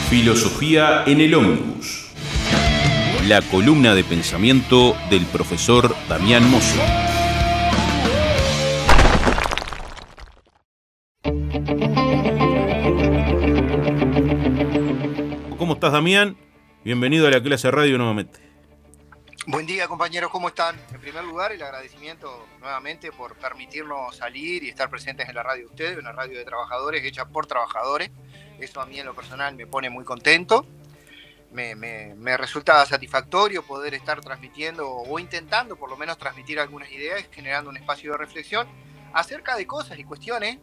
Filosofía en el Ómnibus. La columna de pensamiento del profesor Damián Mosso. ¿Cómo estás, Damián? Bienvenido a la clase radio nuevamente. Buen día, compañeros, ¿cómo están? En primer lugar, el agradecimiento nuevamente por permitirnos salir y estar presentes en la radio de ustedes, una radio de trabajadores hecha por trabajadores. Eso a mí en lo personal me pone muy contento. Me resulta satisfactorio poder estar transmitiendo o intentando por lo menos transmitir algunas ideas, generando un espacio de reflexión acerca de cosas y cuestiones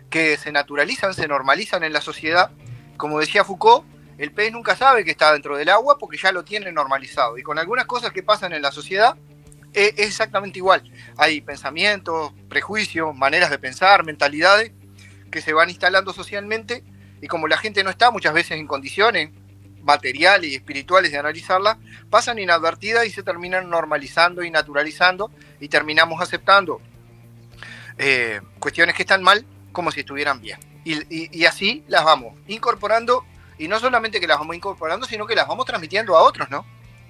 que se naturalizan, se normalizan en la sociedad. Como decía Foucault, el pez nunca sabe que está dentro del agua porque ya lo tiene normalizado. Y con algunas cosas que pasan en la sociedad es exactamente igual. Hay pensamientos, prejuicios, maneras de pensar, mentalidades que se van instalando socialmente y como la gente no está muchas veces en condiciones materiales y espirituales de analizarla, pasan inadvertidas y se terminan normalizando y naturalizando y terminamos aceptando cuestiones que están mal como si estuvieran bien. Y así las vamos incorporando. Y no solamente que las vamos incorporando, sino que las vamos transmitiendo a otros, ¿no?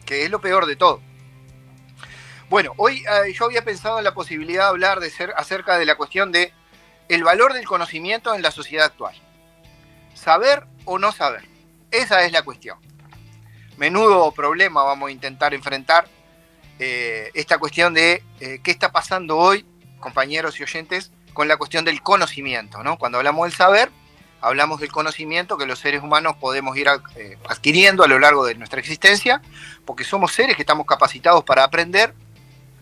Que es lo peor de todo. Bueno, hoy yo había pensado en la posibilidad de hablar acerca de la cuestión de el valor del conocimiento en la sociedad actual. Saber o no saber. Esa es la cuestión. Menudo problema vamos a intentar enfrentar esta cuestión de qué está pasando hoy, compañeros y oyentes, con la cuestión del conocimiento, ¿no? Cuando hablamos del saber, hablamos del conocimiento que los seres humanos podemos ir adquiriendo a lo largo de nuestra existencia, porque somos seres que estamos capacitados para aprender.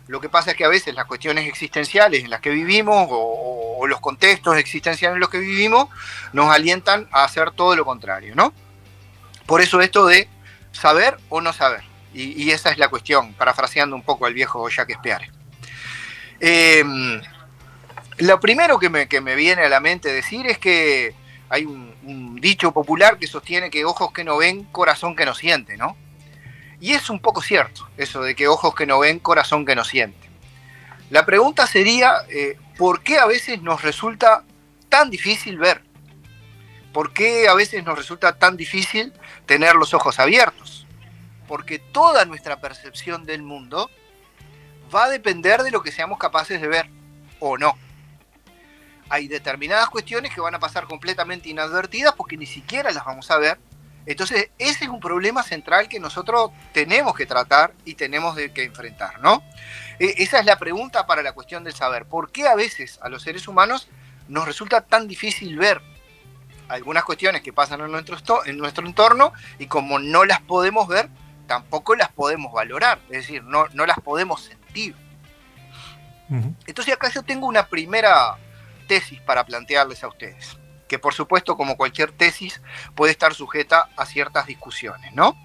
Lo que pasa es que a veces las cuestiones existenciales en las que vivimos o los contextos existenciales en los que vivimos nos alientan a hacer todo lo contrario, ¿no? Por eso esto de saber o no saber. Y esa es la cuestión, parafraseando un poco al viejo Jacques Peare. Lo primero que me viene a la mente decir es que hay un dicho popular que sostiene que ojos que no ven, corazón que no siente, ¿no? Y es un poco cierto, eso de que ojos que no ven, corazón que no siente. La pregunta sería, ¿por qué a veces nos resulta tan difícil ver? ¿Por qué a veces nos resulta tan difícil tener los ojos abiertos? Porque toda nuestra percepción del mundo va a depender de lo que seamos capaces de ver o no. Hay determinadas cuestiones que van a pasar completamente inadvertidas porque ni siquiera las vamos a ver. Entonces, ese es un problema central que nosotros tenemos que tratar y tenemos que enfrentar, ¿no? Esa es la pregunta para la cuestión del saber. ¿Por qué a veces a los seres humanos nos resulta tan difícil ver algunas cuestiones que pasan en nuestro entorno y como no las podemos ver, tampoco las podemos valorar? Es decir, no las podemos sentir. Entonces, acá yo tengo una primera tesis para plantearles a ustedes, que por supuesto, como cualquier tesis, puede estar sujeta a ciertas discusiones, ¿no?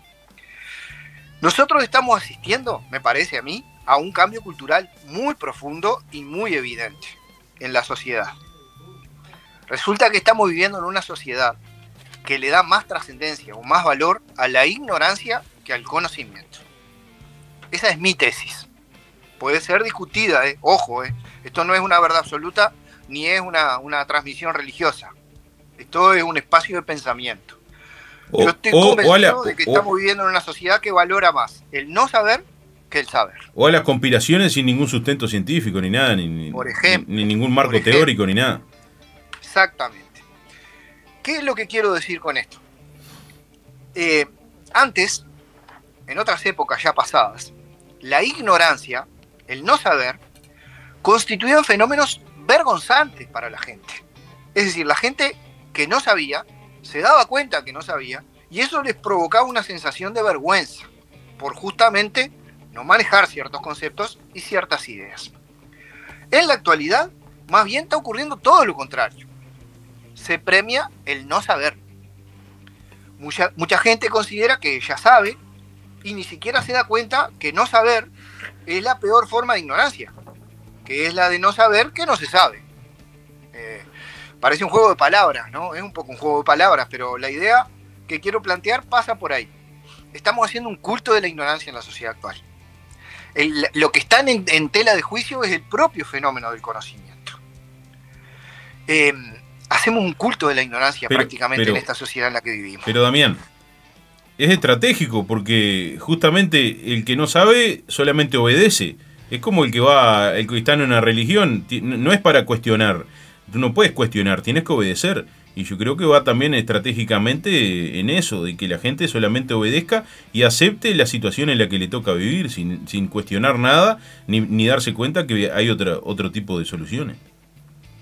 Nosotros estamos asistiendo, me parece a mí, a un cambio cultural muy profundo y muy evidente en la sociedad. Resulta que estamos viviendo en una sociedad que le da más trascendencia o más valor a la ignorancia que al conocimiento. Esa es mi tesis. Puede ser discutida, ojo, esto no es una verdad absoluta, ni es una transmisión religiosa. Esto es un espacio de pensamiento. Yo estoy convencido de que estamos viviendo en una sociedad que valora más el no saber que el saber. O a las conspiraciones sin ningún sustento científico, ni nada, por ejemplo, ni ningún marco teórico, ni nada. Exactamente. ¿Qué es lo que quiero decir con esto? Antes, en otras épocas ya pasadas, la ignorancia, el no saber, constituían fenómenos vergonzantes para la gente. Es decir, la gente que no sabía, se daba cuenta que no sabía, y eso les provocaba una sensación de vergüenza, por justamente no manejar ciertos conceptos y ciertas ideas. En la actualidad, más bien está ocurriendo todo lo contrario. Se premia el no saber. Mucha gente considera que ya sabe, y ni siquiera se da cuenta que no saber es la peor forma de ignorancia, que es la de no saber que no se sabe. Parece un juego de palabras, ¿no? Es un poco un juego de palabras, pero la idea que quiero plantear pasa por ahí. Estamos haciendo un culto de la ignorancia en la sociedad actual. Lo que está en tela de juicio es el propio fenómeno del conocimiento. Hacemos un culto de la ignorancia prácticamente en esta sociedad en la que vivimos. Pero Damián, es estratégico porque justamente el que no sabe solamente obedece. Es como el que está en una religión, no es para cuestionar. Tú no puedes cuestionar, tienes que obedecer. Y yo creo que va también estratégicamente en eso, de que la gente solamente obedezca y acepte la situación en la que le toca vivir, sin cuestionar nada, ni darse cuenta que hay otro tipo de soluciones.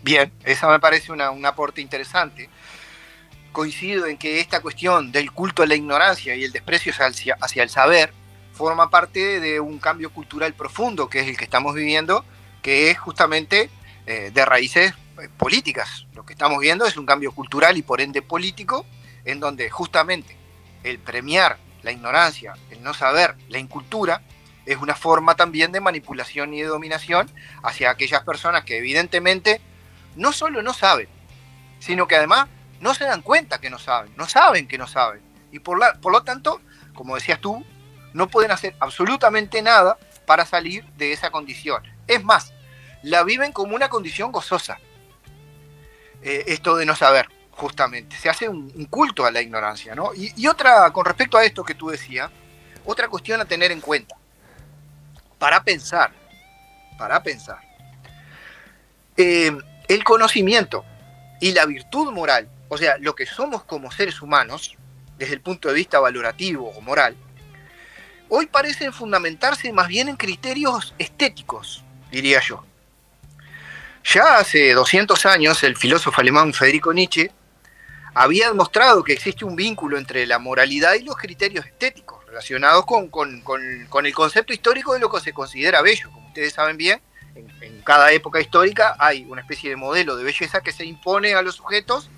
Bien, esa me parece un aporte interesante. Coincido en que esta cuestión del culto a la ignorancia y el desprecio hacia el saber forma parte de un cambio cultural profundo, que es el que estamos viviendo, que es justamente de raíces políticas. Lo que estamos viendo es un cambio cultural y por ende político, en donde justamente el premiar la ignorancia, el no saber, la incultura, es una forma también de manipulación y de dominación hacia aquellas personas que evidentemente no solo no saben, sino que además no se dan cuenta que no saben que no saben. Y por lo tanto, como decías tú, no pueden hacer absolutamente nada para salir de esa condición. Es más, la viven como una condición gozosa. Esto de no saber, justamente. Se hace un culto a la ignorancia, ¿no? Y otra, con respecto a esto que tú decías, otra cuestión a tener en cuenta. Para pensar. El conocimiento y la virtud moral, o sea, lo que somos como seres humanos, desde el punto de vista valorativo o moral, hoy parecen fundamentarse más bien en criterios estéticos, diría yo. Ya hace 200 años, el filósofo alemán Friedrich Nietzsche había demostrado que existe un vínculo entre la moralidad y los criterios estéticos, relacionados con el concepto histórico de lo que se considera bello. Como ustedes saben bien, en cada época histórica hay una especie de modelo de belleza que se impone a los sujetos,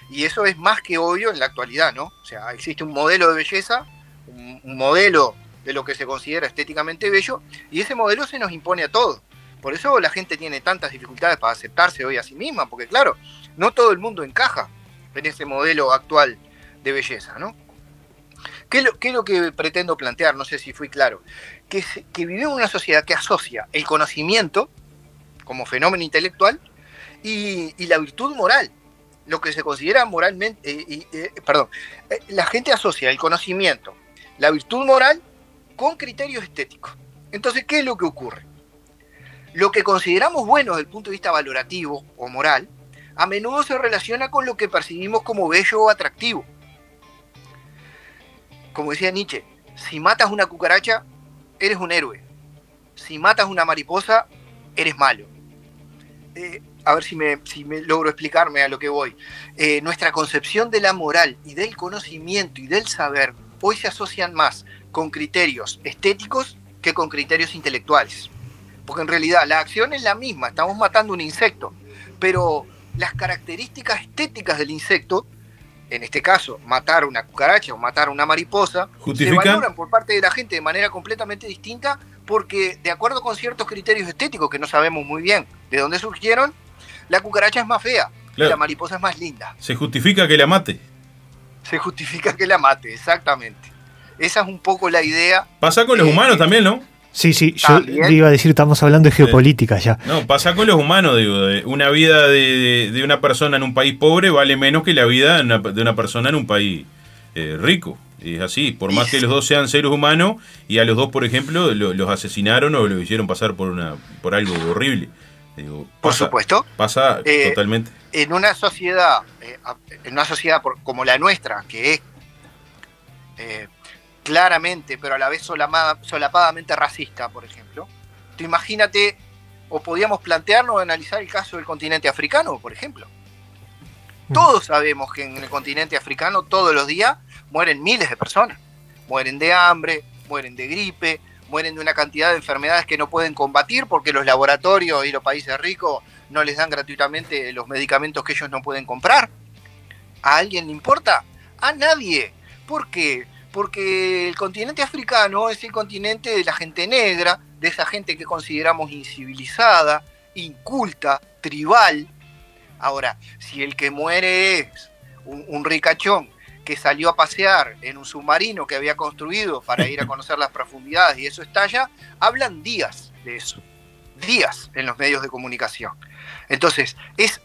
y eso es más que obvio en la actualidad, ¿no? O sea, existe un modelo de belleza, un modelo de lo que se considera estéticamente bello, y ese modelo se nos impone a todos. Por eso la gente tiene tantas dificultades para aceptarse hoy a sí misma, porque claro, no todo el mundo encaja en ese modelo actual de belleza, ¿no? ¿Qué es lo que pretendo plantear? No sé si fui claro. Que vivimos en una sociedad que asocia el conocimiento como fenómeno intelectual y la virtud moral, lo que se considera moralmente... la gente asocia el conocimiento, la virtud moral, con criterios estéticos. Entonces, ¿qué es lo que ocurre? Lo que consideramos bueno desde el punto de vista valorativo o moral, a menudo se relaciona con lo que percibimos como bello o atractivo. Como decía Nietzsche, si matas una cucaracha, eres un héroe. Si matas una mariposa, eres malo. A ver si me logro explicarme a lo que voy. Nuestra concepción de la moral y del conocimiento y del saber hoy se asocian más con criterios estéticos que con criterios intelectuales. Porque en realidad la acción es la misma, estamos matando un insecto, pero las características estéticas del insecto, en este caso matar una cucaracha o matar una mariposa, se valoran por parte de la gente de manera completamente distinta, porque de acuerdo con ciertos criterios estéticos que no sabemos muy bien de dónde surgieron, la cucaracha es más fea, claro, y la mariposa es más linda. Se justifica que la mate. Se justifica que la mate, exactamente. Esa es un poco la idea. Pasa con los humanos también, ¿no? Sí, yo le iba a decir, estamos hablando de geopolítica ya. No, pasa con los humanos, digo. Una vida de una persona en un país pobre vale menos que la vida de una persona en un país rico. Es así, por más que los dos sean seres humanos y a los dos, por ejemplo, los asesinaron o los hicieron pasar por algo horrible. Digo, por supuesto. Pasa totalmente. En una sociedad, como la nuestra, que es claramente, pero a la vez solapadamente racista, por ejemplo, tú imagínate, o podíamos plantearnos o analizar el caso del continente africano, por ejemplo. Todos sabemos que en el continente africano todos los días mueren miles de personas. Mueren de hambre, mueren de gripe, mueren de una cantidad de enfermedades que no pueden combatir porque los laboratorios y los países ricos no les dan gratuitamente los medicamentos que ellos no pueden comprar. ¿A alguien le importa? A nadie. ¿Por qué? Porque el continente africano es el continente de la gente negra, de esa gente que consideramos incivilizada, inculta, tribal. Ahora, si el que muere es un ricachón que salió a pasear en un submarino que había construido para ir a conocer las profundidades y eso estalla, hablan días de eso, días en los medios de comunicación. Entonces, es,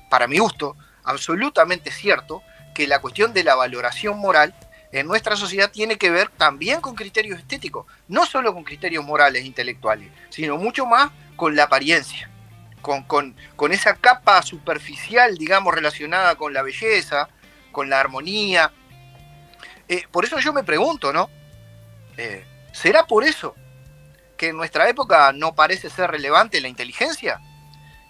para mi gusto, absolutamente cierto que la cuestión de la valoración moral en nuestra sociedad tiene que ver también con criterios estéticos, no solo con criterios morales e intelectuales, sino mucho más con la apariencia, con esa capa superficial, digamos, relacionada con la belleza, con la armonía. Por eso yo me pregunto, ¿no? ¿Será por eso que en nuestra época no parece ser relevante la inteligencia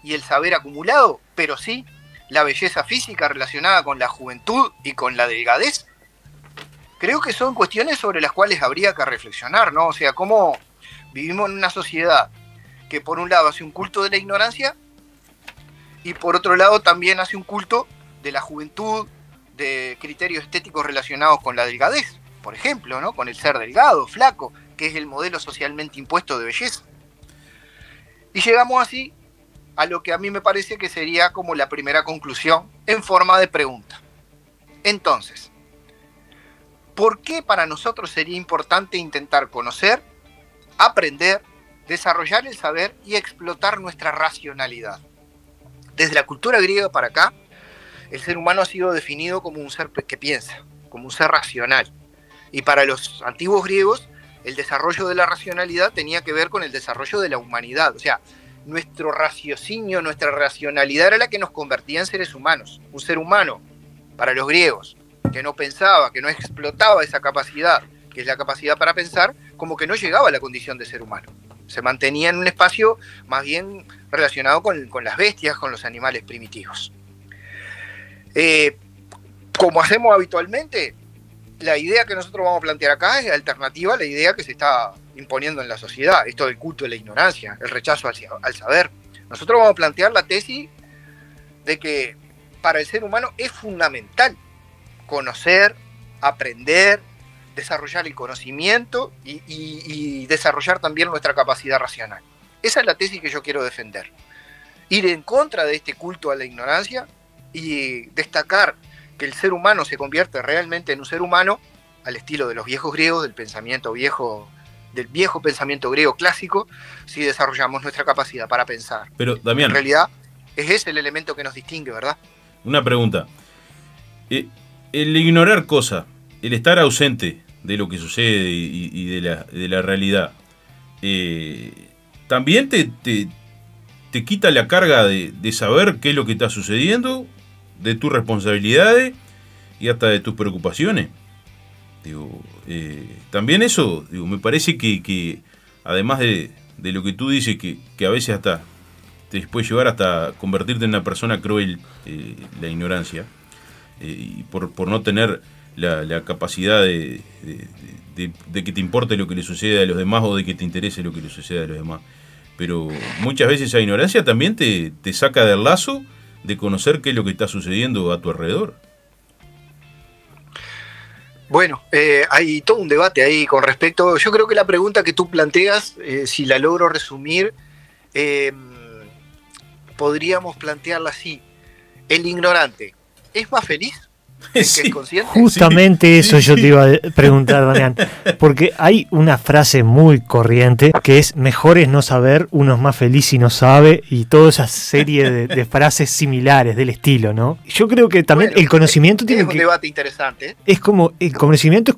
y el saber acumulado, pero sí la belleza física relacionada con la juventud y con la delgadez? Creo que son cuestiones sobre las cuales habría que reflexionar, ¿no? O sea, cómo vivimos en una sociedad que por un lado hace un culto de la ignorancia y por otro lado también hace un culto de la juventud, de criterios estéticos relacionados con la delgadez, por ejemplo, ¿no? Con el ser delgado, flaco, que es el modelo socialmente impuesto de belleza. Y llegamos así a lo que a mí me parece que sería como la primera conclusión en forma de pregunta. Entonces, ¿por qué para nosotros sería importante intentar conocer, aprender, desarrollar el saber y explotar nuestra racionalidad? Desde la cultura griega para acá, el ser humano ha sido definido como un ser que piensa, como un ser racional. Y para los antiguos griegos, el desarrollo de la racionalidad tenía que ver con el desarrollo de la humanidad. O sea, nuestro raciocinio, nuestra racionalidad era la que nos convertía en seres humanos. Un ser humano, para los griegos, que no pensaba, que no explotaba esa capacidad, que es la capacidad para pensar, como que no llegaba a la condición de ser humano. Se mantenía en un espacio más bien relacionado con las bestias, con los animales primitivos. Como hacemos habitualmente, la idea que nosotros vamos a plantear acá es alternativa a la idea que se está imponiendo en la sociedad, esto del culto de la ignorancia, el rechazo al saber. Nosotros vamos a plantear la tesis de que para el ser humano es fundamental conocer, aprender, desarrollar el conocimiento y desarrollar también nuestra capacidad racional. Esa es la tesis que yo quiero defender. Ir en contra de este culto a la ignorancia y destacar que el ser humano se convierte realmente en un ser humano al estilo de los viejos griegos, del viejo pensamiento griego clásico, si desarrollamos nuestra capacidad para pensar. Pero, Damián, en realidad es ese el elemento que nos distingue, ¿verdad? Una pregunta. El ignorar cosas, el estar ausente de lo que sucede y de la realidad, también te quita la carga de saber qué es lo que está sucediendo, de tus responsabilidades y hasta de tus preocupaciones. Digo, también eso, digo, me parece que además de lo que tú dices, que a veces hasta te puede llevar hasta convertirte en una persona cruel, la ignorancia, y por no tener la capacidad de que te importe lo que le sucede a los demás o de que te interese lo que le sucede a los demás. Pero muchas veces esa ignorancia también te saca del lazo de conocer qué es lo que está sucediendo a tu alrededor. Bueno, hay todo un debate ahí con respecto. Yo creo que la pregunta que tú planteas, si la logro resumir, podríamos plantearla así. ¿El ignorante es más feliz? Sí. ¿Que es consciente? Justamente sí, eso yo sí. te iba a preguntar, Damián. Porque hay una frase muy corriente que es: mejor es no saber, uno es más feliz si no sabe, y toda esa serie de frases similares del estilo, ¿no? Yo creo que también el conocimiento tiene un debate interesante. Es como, el conocimiento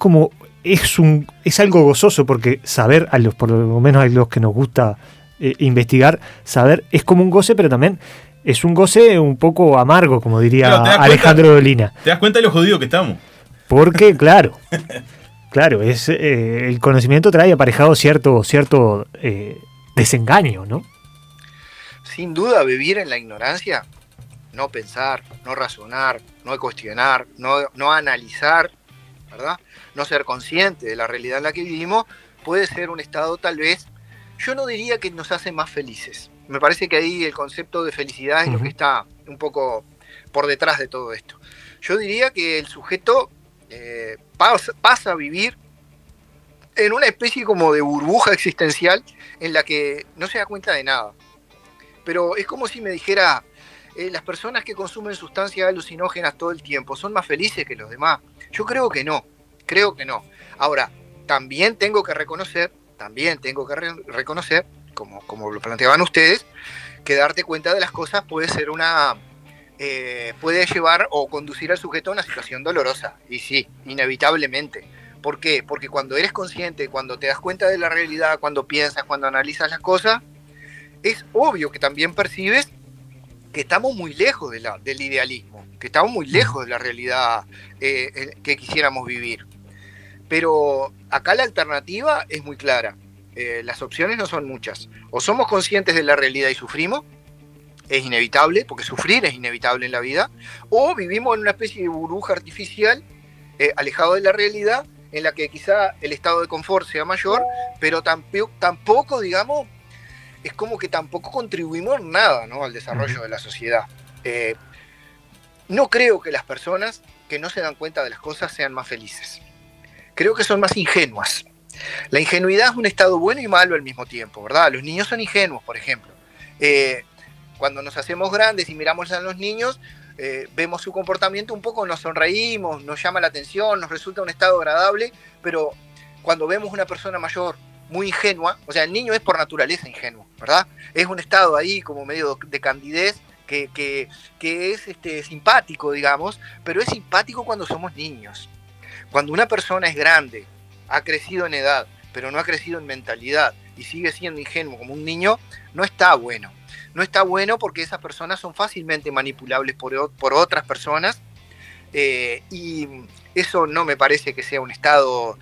es algo gozoso, porque saber, por lo menos a los que nos gusta investigar, saber es como un goce, pero también es un goce un poco amargo, como diría Alejandro Dolina. ¿Te das cuenta de lo jodido que estamos? Porque, claro, el conocimiento trae aparejado cierto desengaño, ¿no? Sin duda, vivir en la ignorancia, no pensar, no razonar, no cuestionar, no analizar, ¿verdad? No ser consciente de la realidad en la que vivimos, puede ser un estado tal vez, yo no diría que nos hace más felices. Me parece que ahí el concepto de felicidad es lo que está un poco por detrás de todo esto. Yo diría que el sujeto pasa a vivir en una especie como de burbuja existencial en la que no se da cuenta de nada. Pero es como si me dijera, las personas que consumen sustancias alucinógenas todo el tiempo son más felices que los demás? Yo creo que no, Ahora, también tengo que reconocer, como lo planteaban ustedes, que darte cuenta de las cosas puede ser puede llevar o conducir al sujeto a una situación dolorosa. Y sí, inevitablemente. ¿Por qué? Porque cuando eres consciente, cuando te das cuenta de la realidad, cuando piensas, cuando analizas las cosas, es obvio que también percibes que estamos muy lejos del idealismo, que estamos muy lejos de la realidad que quisiéramos vivir. Pero acá la alternativa es muy clara. Las opciones no son muchas. O somos conscientes de la realidad y sufrimos, es inevitable, porque sufrir es inevitable en la vida, o vivimos en una especie de burbuja artificial, alejado de la realidad, en la que quizá el estado de confort sea mayor, pero tampoco, digamos, es como que tampoco contribuimos nada, ¿no?, al desarrollo de la sociedad. No creo que las personas que no se dan cuenta de las cosas sean más felices. Creo que son más ingenuas. La ingenuidad es un estado bueno y malo al mismo tiempo, ¿verdad? Los niños son ingenuos, por ejemplo. Cuando nos hacemos grandes y miramos a los niños, vemos su comportamiento un poco, nos sonreímos, nos llama la atención, nos resulta un estado agradable, pero cuando vemos una persona mayor muy ingenua, o sea, el niño es por naturaleza ingenuo, ¿verdad? Es un estado ahí como medio de candidez que es simpático, digamos, pero es simpático cuando somos niños. Cuando una persona es grande, ha crecido en edad, pero no ha crecido en mentalidad y sigue siendo ingenuo como un niño, no está bueno. No está bueno porque esas personas son fácilmente manipulables por otras personas, y eso no me parece que sea un estado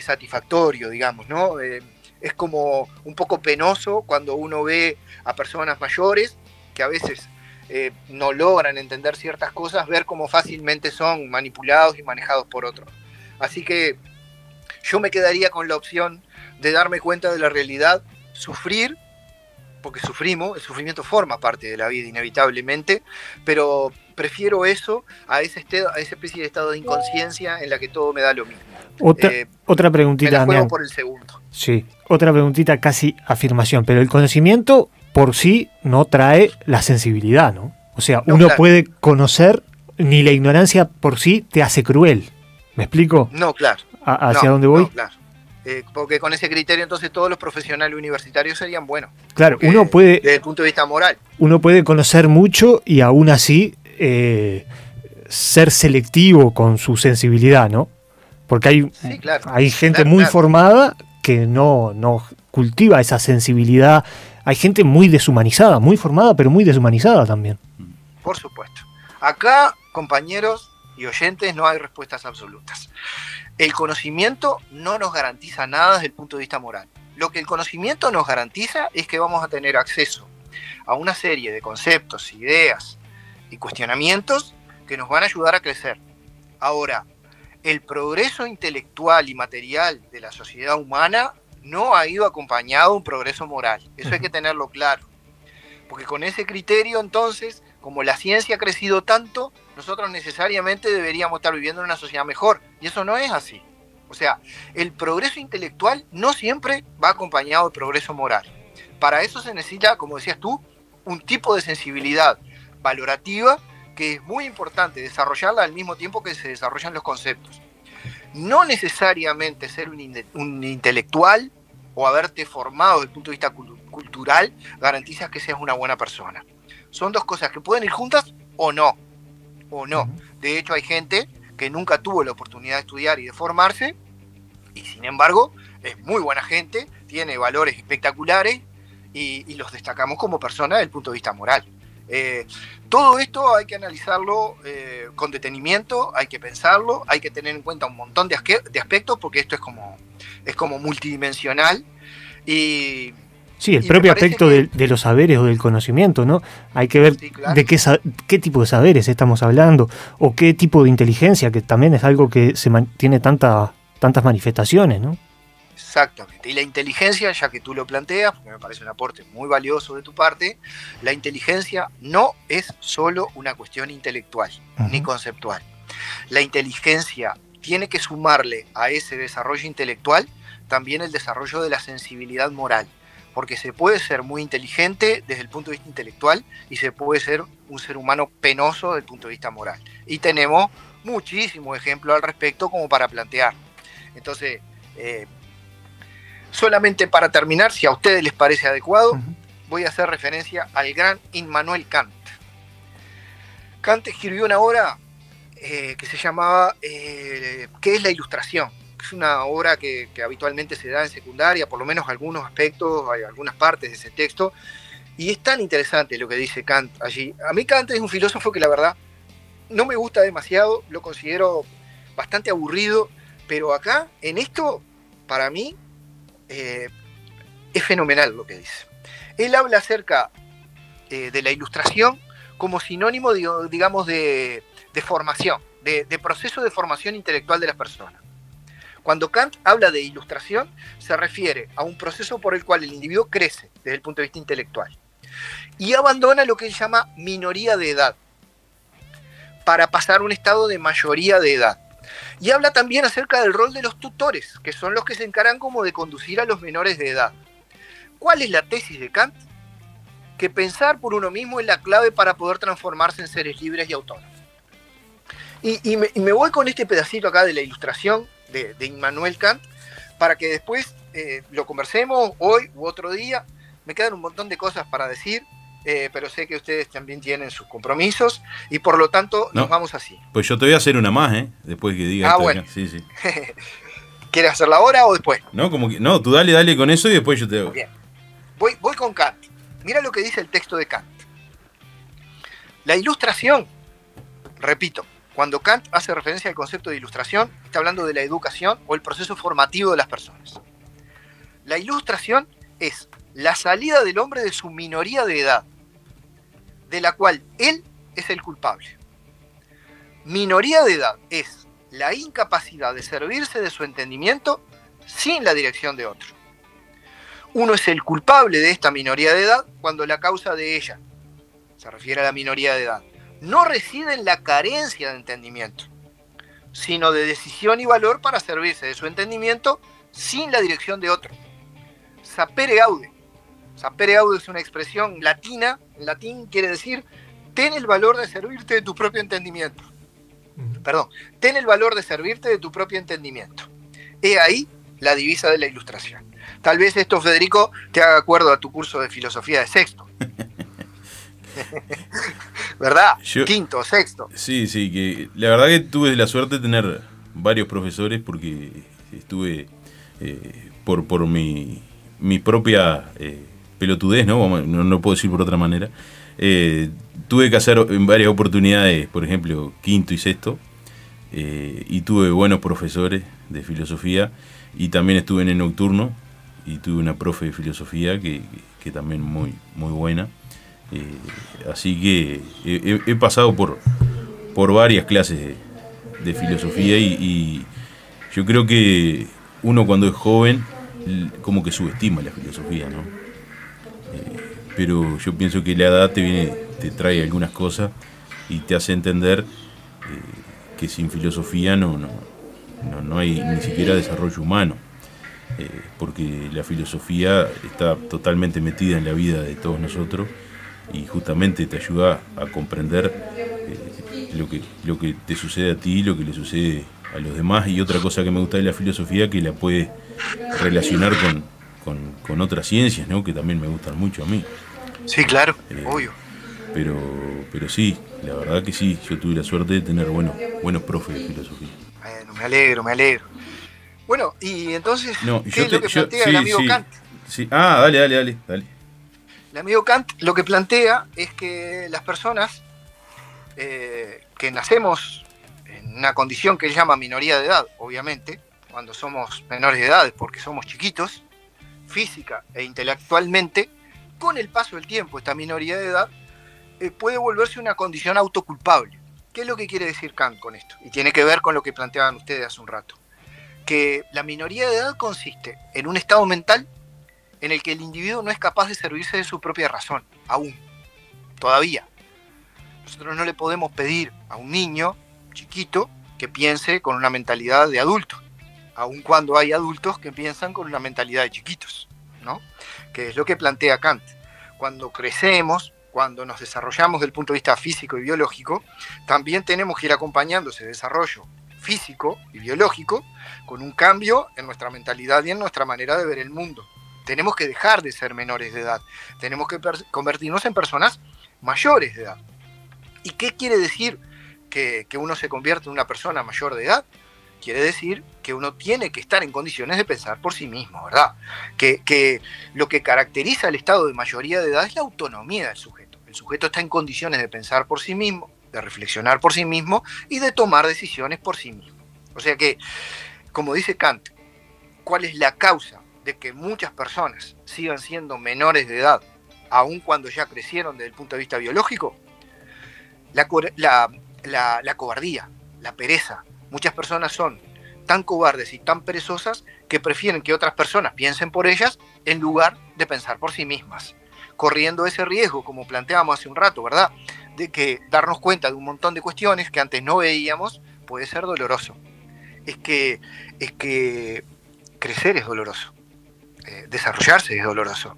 satisfactorio, digamos, ¿no? Es como un poco penoso cuando uno ve a personas mayores que a veces no logran entender ciertas cosas, ver cómo fácilmente son manipulados y manejados por otros. Así que yo me quedaría con la opción de darme cuenta de la realidad, sufrir, porque sufrimos, el sufrimiento forma parte de la vida inevitablemente, pero prefiero eso a esa especie de estado de inconsciencia en la que todo me da lo mismo. Otra preguntita, me la juego Damián. por el segundo. Sí, otra preguntita, casi afirmación, pero el conocimiento por sí no trae la sensibilidad, ¿no? O sea, No, uno claro. puede conocer, ni la ignorancia por sí te hace cruel. ¿Me explico? No, claro. ¿Hacia dónde voy? No, claro. Porque con ese criterio entonces todos los profesionales universitarios serían buenos. Claro, Porque, uno puede, desde el punto de vista moral. uno puede conocer mucho y aún así ser selectivo con su sensibilidad, ¿no? Porque Sí, claro. hay gente Claro, muy claro. formada que no cultiva esa sensibilidad. Hay gente muy deshumanizada, muy formada, pero muy deshumanizada también. Por supuesto. Acá, compañeros y oyentes, no hay respuestas absolutas. El conocimiento no nos garantiza nada desde el punto de vista moral. Lo que el conocimiento nos garantiza es que vamos a tener acceso a una serie de conceptos, ideas y cuestionamientos que nos van a ayudar a crecer. Ahora, el progreso intelectual y material de la sociedad humana no ha ido acompañado de un progreso moral. Eso hay que tenerlo claro. Porque con ese criterio, entonces, como la ciencia ha crecido tanto, nosotros necesariamente deberíamos estar viviendo en una sociedad mejor. Y eso no es así. O sea, el progreso intelectual no siempre va acompañado de progreso moral. Para eso se necesita, como decías tú, un tipo de sensibilidad valorativa que es muy importante desarrollarla al mismo tiempo que se desarrollan los conceptos. No necesariamente ser un intelectual o haberte formado desde el punto de vista cultural garantiza que seas una buena persona. Son dos cosas que pueden ir juntas o no. De hecho, hay gente que nunca tuvo la oportunidad de estudiar y de formarse, y sin embargo es muy buena gente, tiene valores espectaculares y los destacamos como personas desde el punto de vista moral. Todo esto hay que analizarlo con detenimiento, hay que pensarlo, hay que tener en cuenta un montón de aspectos, porque esto es como multidimensional. Y Sí, el me propio parece aspecto de los saberes o del conocimiento, ¿no? Hay que ver Sí, claro. de qué tipo de saberes estamos hablando, o qué tipo de inteligencia, que también es algo que tiene tantas manifestaciones, ¿no? Exactamente. Y la inteligencia, ya que tú lo planteas, porque me parece un aporte muy valioso de tu parte, la inteligencia no es solo una cuestión intelectual ni conceptual. La inteligencia tiene que sumarle a ese desarrollo intelectual también el desarrollo de la sensibilidad moral. porque se puede ser muy inteligente desde el punto de vista intelectual y se puede ser un ser humano penoso desde el punto de vista moral. Y tenemos muchísimos ejemplos al respecto como para plantear. Entonces, solamente para terminar, si a ustedes les parece adecuado, voy a hacer referencia al gran Immanuel Kant. Kant escribió una obra que se llamaba ¿Qué es la ilustración? Es una obra que habitualmente se da en secundaria, por lo menos algunos aspectos, hay algunas partes de ese texto, y es tan interesante lo que dice Kant allí. A mí Kant es un filósofo que la verdad no me gusta demasiado, lo considero bastante aburrido, pero acá, en esto, para mí, es fenomenal lo que dice. Él habla acerca de la ilustración como sinónimo, digamos, de formación, de proceso de formación intelectual de las personas. Cuando Kant habla de ilustración, se refiere a un proceso por el cual el individuo crece desde el punto de vista intelectual y abandona lo que él llama minoría de edad para pasar a un estado de mayoría de edad. Y habla también acerca del rol de los tutores, que son los que se encargan como de conducir a los menores de edad. ¿Cuál es la tesis de Kant? Que pensar por uno mismo es la clave para poder transformarse en seres libres y autónomos. Y me voy con este pedacito acá de la ilustración de Immanuel Kant, para que después lo conversemos hoy u otro día. Me quedan un montón de cosas para decir, pero sé que ustedes también tienen sus compromisos y por lo tanto nos vamos así. Pues yo te voy a hacer una más, después que diga esto. Bueno. Sí, sí. ¿Quieres hacerla ahora o después? No, tú dale con eso y después yo te hago. Bien. Voy con Kant. Mira lo que dice el texto de Kant. La ilustración, repito, cuando Kant hace referencia al concepto de ilustración, está hablando de la educación o el proceso formativo de las personas. La ilustración es la salida del hombre de su minoría de edad, de la cual él es el culpable. Minoría de edad es la incapacidad de servirse de su entendimiento sin la dirección de otro. Uno es el culpable de esta minoría de edad cuando la causa de ella, se refiere a la minoría de edad, no reside en la carencia de entendimiento, sino de decisión y valor para servirse de su entendimiento sin la dirección de otro. Sapere aude. Sapere aude es una expresión latina, en latín quiere decir, ten el valor de servirte de tu propio entendimiento. Perdón, ten el valor de servirte de tu propio entendimiento. He ahí la divisa de la ilustración. Tal vez esto, Federico, te haga acuerdo a tu curso de filosofía de sexto. ¿Verdad? Quinto, sexto. Sí, que la verdad que tuve la suerte de tener varios profesores porque estuve por mi propia pelotudez, no puedo decir por otra manera. Tuve que hacer en varias oportunidades, por ejemplo, quinto y sexto, y tuve buenos profesores de filosofía y también estuve en el nocturno y tuve una profe de filosofía que también muy buena. Así que he pasado por varias clases de filosofía y yo creo que uno cuando es joven como que subestima la filosofía, ¿no? Pero yo pienso que la edad te trae algunas cosas y te hace entender que sin filosofía no hay ni siquiera desarrollo humano, porque la filosofía está totalmente metida en la vida de todos nosotros y justamente te ayuda a comprender lo que te sucede a ti, lo que le sucede a los demás. Y otra cosa que me gusta de la filosofía, que la puedes relacionar con otras ciencias, ¿no? Que también me gustan mucho a mí. Sí, claro, obvio. Pero sí, la verdad que sí, yo tuve la suerte de tener buenos profes de filosofía. Bueno, me alegro. Bueno, y entonces, ¿qué es lo que plantea el amigo Kant? Sí. Dale. El amigo Kant lo que plantea es que las personas que nacemos en una condición que él llama minoría de edad, obviamente, cuando somos menores de edad, porque somos chiquitos, física e intelectualmente, con el paso del tiempo, esta minoría de edad puede volverse una condición autoculpable. ¿Qué es lo que quiere decir Kant con esto? Y tiene que ver con lo que planteaban ustedes hace un rato. Que la minoría de edad consiste en un estado mental en el que el individuo no es capaz de servirse de su propia razón, aún, todavía. Nosotros no le podemos pedir a un niño chiquito que piense con una mentalidad de adulto, aun cuando hay adultos que piensan con una mentalidad de chiquitos. ¿no? Que es lo que plantea Kant. Cuando crecemos, cuando nos desarrollamos desde el punto de vista físico y biológico, también tenemos que ir acompañando ese desarrollo físico y biológico con un cambio en nuestra mentalidad y en nuestra manera de ver el mundo. Tenemos que dejar de ser menores de edad, tenemos que convertirnos en personas mayores de edad. ¿Y qué quiere decir que uno se convierte en una persona mayor de edad? Quiere decir que uno tiene que estar en condiciones de pensar por sí mismo, ¿verdad? Que lo que caracteriza el estado de mayoría de edad es la autonomía del sujeto. El sujeto está en condiciones de pensar por sí mismo, de reflexionar por sí mismo y de tomar decisiones por sí mismo. O sea que, como dice Kant, ¿cuál es la causa de que muchas personas sigan siendo menores de edad, aun cuando ya crecieron desde el punto de vista biológico? La cobardía, la pereza. Muchas personas son tan cobardes y tan perezosas que prefieren que otras personas piensen por ellas en lugar de pensar por sí mismas, corriendo ese riesgo, como planteábamos hace un rato, ¿verdad?, de que darnos cuenta de un montón de cuestiones que antes no veíamos puede ser doloroso. Es que crecer es doloroso, desarrollarse es doloroso,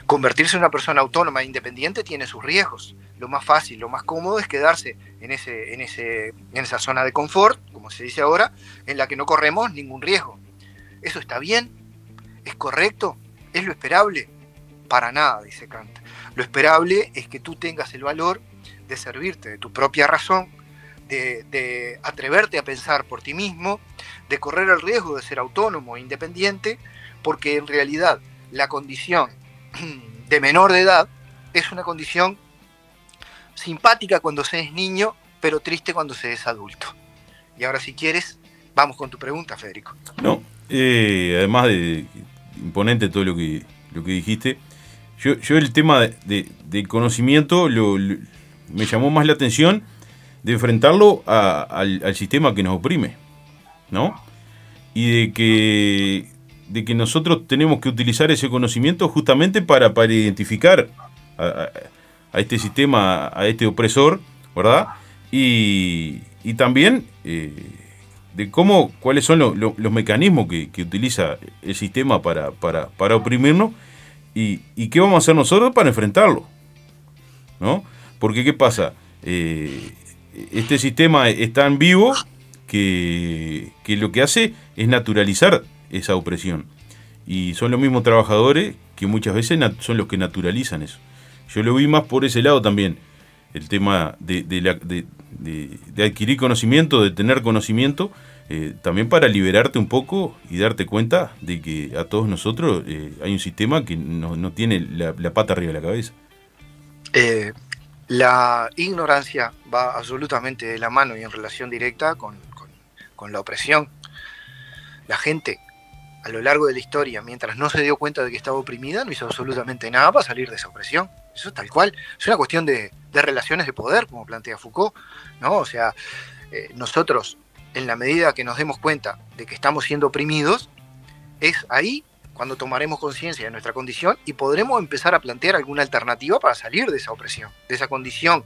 convertirse en una persona autónoma e independiente tiene sus riesgos. Lo más fácil, lo más cómodo es quedarse en esa zona de confort, como se dice ahora, en la que no corremos ningún riesgo. ¿Eso está bien? ¿Es correcto? ¿Es lo esperable? Para nada, dice Kant. Lo esperable es que tú tengas el valor de servirte de tu propia razón, de atreverte a pensar por ti mismo, de correr el riesgo de ser autónomo e independiente, porque en realidad la condición de menor de edad es una condición simpática cuando se es niño, pero triste cuando se es adulto. Y ahora, si quieres, vamos con tu pregunta, Federico. No, además de imponente todo lo que dijiste, yo el tema del conocimiento me llamó más la atención de enfrentarlo al sistema que nos oprime, ¿no? Y de que nosotros tenemos que utilizar ese conocimiento justamente para identificar a este sistema, a este opresor, ¿verdad? Y también de cuáles son los mecanismos que utiliza el sistema para oprimirnos y qué vamos a hacer nosotros para enfrentarlo, ¿no? Porque ¿qué pasa? Este sistema es tan vivo que lo que hace es naturalizar esa opresión. Y son los mismos trabajadores que muchas veces son los que naturalizan eso. Yo lo vi más por ese lado también, el tema de adquirir conocimiento, de tener conocimiento, también para liberarte un poco y darte cuenta de que a todos nosotros hay un sistema que no tiene la pata arriba de la cabeza. La ignorancia va absolutamente de la mano y en relación directa con la opresión. La gente, a lo largo de la historia, mientras no se dio cuenta de que estaba oprimida, no hizo absolutamente nada para salir de esa opresión. Eso es tal cual. Es una cuestión de relaciones de poder, como plantea Foucault, ¿no? O sea, nosotros, en la medida que nos demos cuenta de que estamos siendo oprimidos, es ahí cuando tomaremos conciencia de nuestra condición y podremos empezar a plantear alguna alternativa para salir de esa opresión, de esa condición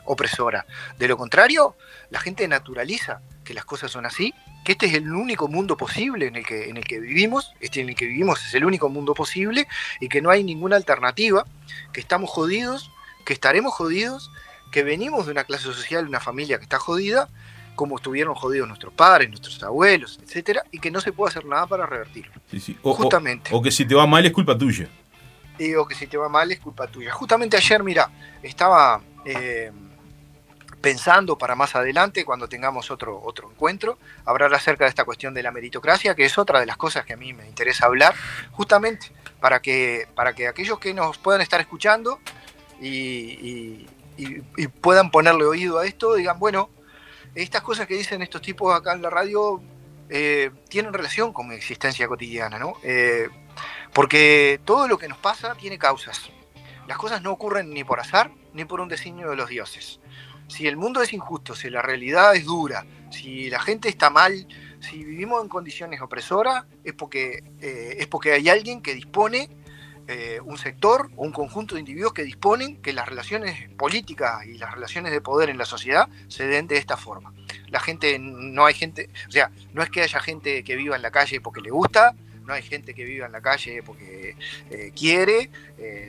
opresora. De lo contrario, la gente naturaliza que las cosas son así, que este es el único mundo posible en el que vivimos, en el que vivimos es el único mundo posible y que no hay ninguna alternativa, que estamos jodidos, que estaremos jodidos, que venimos de una clase social, una familia que está jodida, como estuvieron jodidos nuestros padres, nuestros abuelos, etcétera, y que no se puede hacer nada para revertirlo. Sí. Justamente. O que si te va mal es culpa tuya. O que si te va mal es culpa tuya. Justamente ayer, mira, estaba pensando para más adelante, cuando tengamos otro encuentro, hablar acerca de esta cuestión de la meritocracia, que es otra de las cosas que a mí me interesa hablar, justamente para que aquellos que nos puedan estar escuchando y puedan ponerle oído a esto, digan, bueno, estas cosas que dicen estos tipos acá en la radio tienen relación con mi existencia cotidiana, ¿no? Porque todo lo que nos pasa tiene causas. Las cosas no ocurren ni por azar, ni por un designio de los dioses. Si el mundo es injusto, si la realidad es dura, si la gente está mal, si vivimos en condiciones opresoras, es porque hay alguien que dispone, un sector o un conjunto de individuos que disponen que las relaciones políticas y las relaciones de poder en la sociedad se den de esta forma. No hay gente, o sea, no es que haya gente que viva en la calle porque le gusta, no hay gente que viva en la calle porque quiere,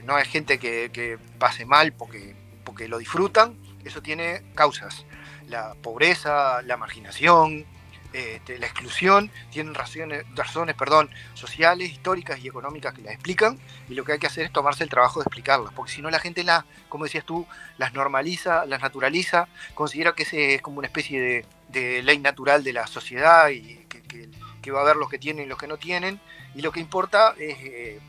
no hay gente que pase mal porque lo disfrutan. Eso tiene causas: la pobreza, la marginación, la exclusión. Tienen razones sociales, históricas y económicas que las explican, y lo que hay que hacer es tomarse el trabajo de explicarlas, porque si no la gente, como decías tú, las normaliza, las naturaliza, considera que ese es como una especie de ley natural de la sociedad, y que va a haber los que tienen y los que no tienen, y lo que importa es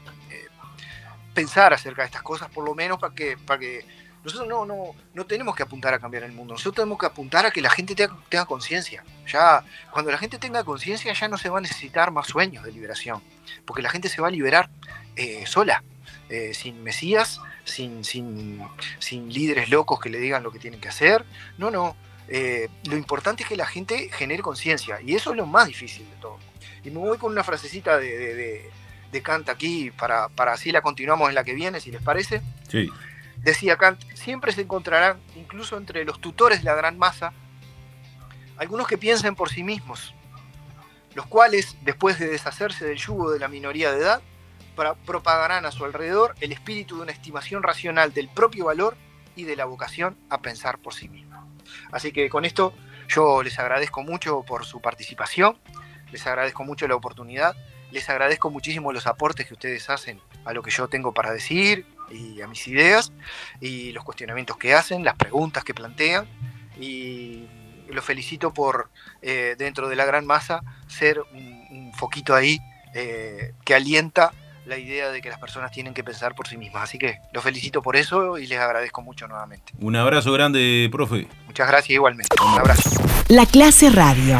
pensar acerca de estas cosas, por lo menos para que nosotros no tenemos que apuntar a cambiar el mundo, nosotros tenemos que apuntar a que la gente tenga conciencia. Ya cuando la gente tenga conciencia, ya no se va a necesitar más sueños de liberación, porque la gente se va a liberar sola, sin mesías, sin líderes locos que le digan lo que tienen que hacer. Lo importante es que la gente genere conciencia, y eso es lo más difícil de todo. Y me voy con una frasecita de Kant aquí, para así la continuamos en la que viene, si les parece. Sí. Decía Kant: siempre se encontrarán, incluso entre los tutores de la gran masa, algunos que piensen por sí mismos, los cuales, después de deshacerse del yugo de la minoría de edad, propagarán a su alrededor el espíritu de una estimación racional del propio valor y de la vocación a pensar por sí mismo. Así que con esto yo les agradezco mucho por su participación, les agradezco mucho la oportunidad, les agradezco muchísimo los aportes que ustedes hacen a lo que yo tengo para decir y a mis ideas, y los cuestionamientos que hacen, las preguntas que plantean, y los felicito por, dentro de la gran masa, ser un foquito ahí que alienta la idea de que las personas tienen que pensar por sí mismas. Así que los felicito por eso y les agradezco mucho nuevamente. Un abrazo grande, profe. Muchas gracias igualmente. Un abrazo. La Clase Radio.